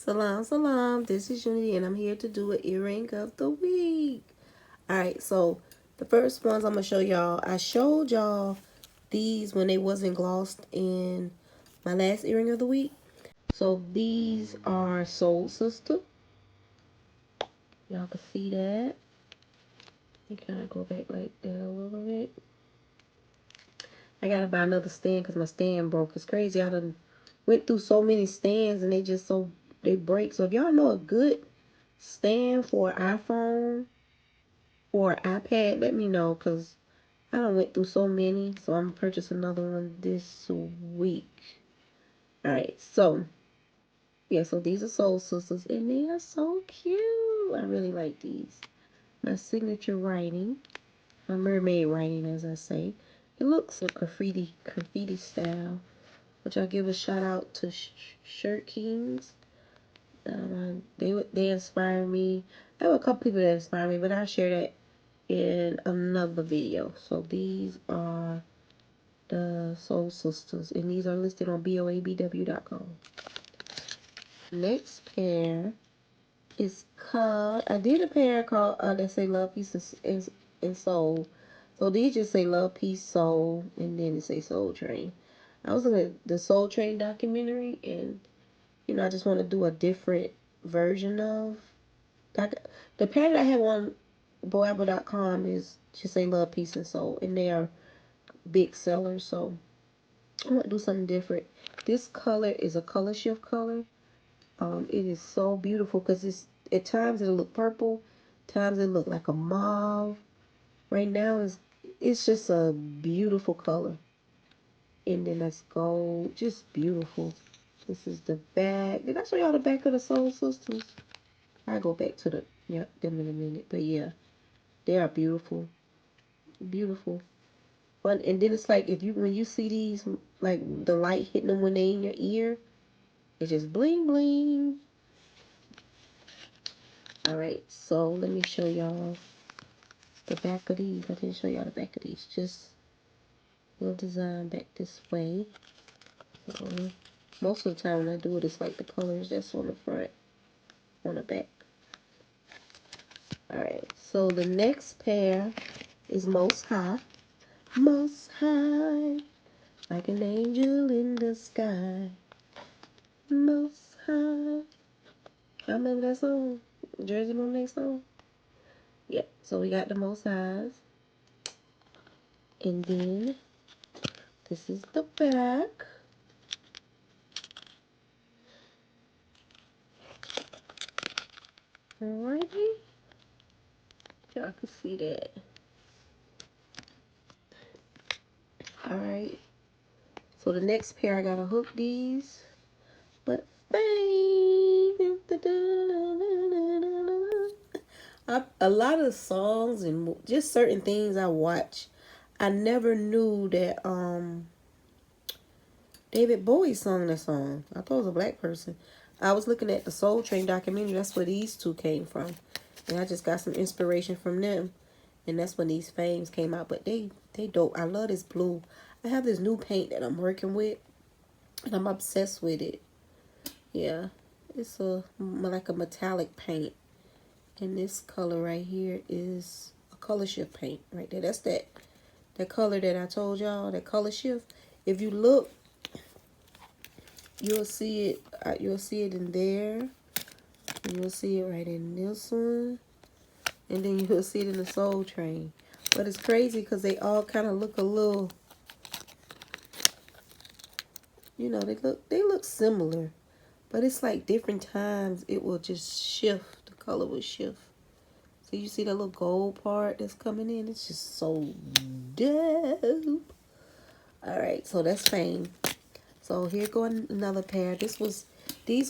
Salam, salam. This is Unity, and I'm here to do an earring of the week. Alright, so the first ones I'm going to show y'all. I showed y'all these when they wasn't glossed in my last earring of the week. So these are Soul Sister. Y'all can see that. You kind of go back like that a little bit. I got to buy another stand because my stand broke. It's crazy. I done went through so many stands and they break. So if y'all know a good stand for an iPhone or iPad, let me know, because I done went through so many. So I'm going to purchase another one this week. Alright, so yeah, so these are Soul Sisters and they are so cute. I really like these. My signature writing, my mermaid writing, as I say. It looks a graffiti style, which I'll give a shout out to Shirt Kings. They inspire me. I have a couple people that inspire me, but I'll share that in another video. So these are the Soul Sisters, and these are listed on boabw.com. Next pair is called, I did a pair called that say Love, Peace, and Soul. So these just say Love, Peace, Soul, and then it say Soul Train. I was looking at the Soul Train documentary, and you know, I just want to do a different version of the pair that I have on boabwart.com is just say Love, Peace, and Soul, and they are big sellers. So I want to do something different. This color is a color shift color. It is so beautiful because it's at times it'll look purple, times it look like a mauve. Right now it's just a beautiful color. And then that's gold, just beautiful. This is the back. Did I show y'all the back of the Soul Sisters? I'll go back to them in a minute. But yeah, they are beautiful, beautiful. Fun. And then it's like when you see these, like the light hitting them when they in your ear, it's just bling bling. All right, so let me show y'all the back of these. I didn't show y'all the back of these. Just little design back this way. So, most of the time when I do it, it's like the colors that's on the front, on the back. Alright, so the next pair is Most High. Most High, like an angel in the sky. Most High. I remember that song? Jersey Monet song? Yep, so we got the Most Highs. And then this is the back. Alrighty. Y'all can see that. Alright. So the next pair, I gotta hook these. But a lot of songs and just certain things I watch, I never knew that David Bowie sung that song. I thought it was a black person. I was looking at the Soul Train documentary. That's where these two came from. And I just got some inspiration from them. And that's when these fames came out. But they dope. I love this blue. I have this new paint that I'm working with. And I'm obsessed with it. Yeah. It's like a metallic paint. And this color right here is a color shift paint right there. That's that color that I told y'all, that color shift. If you look, you'll see it. You'll see it in there. And you'll see it right in this one. And then you'll see it in the Soul Train. But it's crazy because they all kind of look a little, you know, they look similar. But it's like different times it will just shift. The color will shift. So you see that little gold part that's coming in? It's just so dope. Alright, so that's fame. So here going another pair. These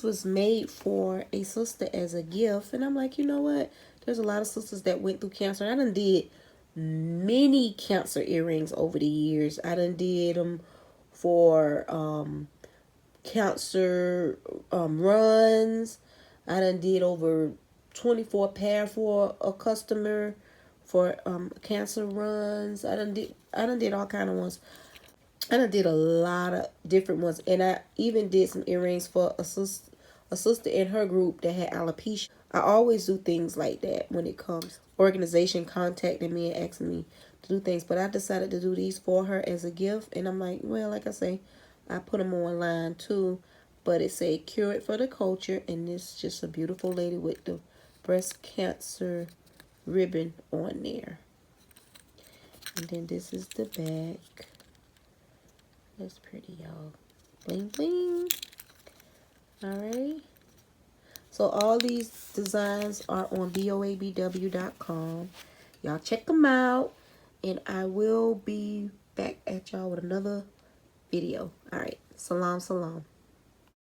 was made for a sister as a gift. And I'm like, you know what? There's a lot of sisters that went through cancer. I done did many cancer earrings over the years. I done did them for cancer runs. I done did over 24 pair for a customer for cancer runs. I done did all kind of ones. I done did a lot of different ones, and I even did some earrings for a a sister in her group that had alopecia. I always do things like that when it comes. Organization contacting me and asking me to do things. But I decided to do these for her as a gift. And I'm like, well, like I say, I put them online too. But it say cure it for the culture. And this is just a beautiful lady with the breast cancer ribbon on there. And then this is the back. That's pretty, y'all. Bling, bling. Alright. So all these designs are on boabw.com. Y'all check them out. And I will be back at y'all with another video. Alright. Salam, salam.